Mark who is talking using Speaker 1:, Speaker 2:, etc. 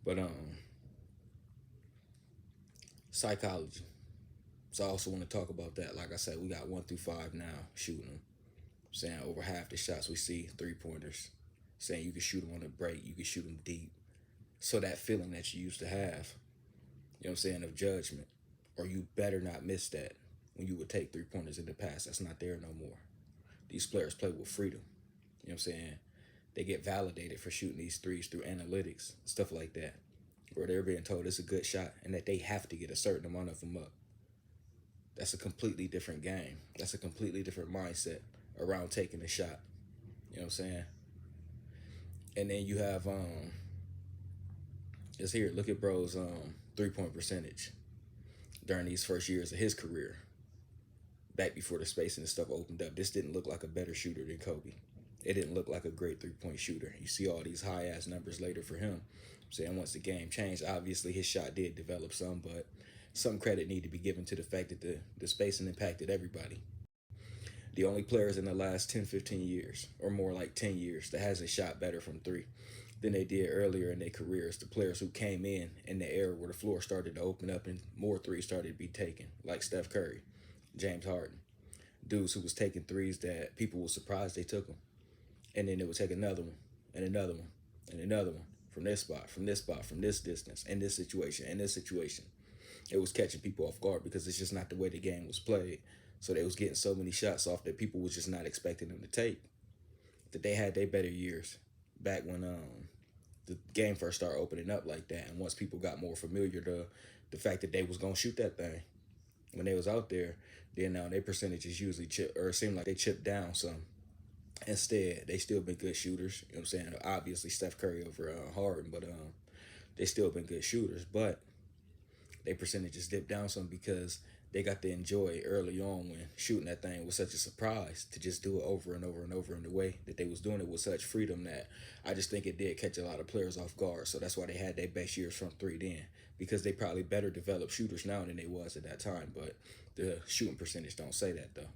Speaker 1: But psychology. So I also want to talk about that. Like I said, we got 1 through 5 now shooting them. Saying over half the shots we see 3 pointers. Saying you can shoot them on a break, you can shoot them deep. So that feeling that you used to have, you know what I'm saying, of judgment, or you better not miss that when you would take 3 pointers in the past. That's not there no more. These players play with freedom. You know what I'm saying? They get validated for shooting these threes through analytics, stuff like that, where they're being told it's a good shot and that they have to get a certain amount of them up. That's a completely different game. That's a completely different mindset around taking a shot. You know what I'm saying? And then you have let's hear it. Look at bro's 3 point percentage during these first years of his career. Back before the spacing and stuff opened up, this didn't look like a better shooter than Kobe. It didn't look like a great 3 point shooter. You see all these high ass numbers later for him. I'm saying once the game changed, obviously his shot did develop some, but some credit need to be given to the fact that the spacing impacted everybody. The only players in the last 10, 15 years, or more like 10 years, that hasn't shot better from three than they did earlier in their careers. The players who came in the era where the floor started to open up and more threes started to be taken, like Steph Curry, James Harden. Dudes who was taking threes that people were surprised they took them. And then they would take another one, and another one, and another one from this spot, from this spot, from this distance, in this situation, in this situation. It was catching people off guard because it's just not the way the game was played. So they was getting so many shots off that people was just not expecting them to take. That they had their better years back when the game first started opening up like that, and once people got more familiar to the fact that they was gonna shoot that thing when they was out there, then now their percentages usually chip or it seemed like they chipped down some. Instead, they still been good shooters. You know what I'm saying? Obviously, Steph Curry over Harden, but they still been good shooters. But their percentages dipped down some because they got to enjoy early on when shooting that thing was such a surprise to just do it over and over and over in the way that they was doing it with such freedom that I just think it did catch a lot of players off guard. So that's why they had their best years from three then, because they probably better developed shooters now than they was at that time. But the shooting percentage don't say that though.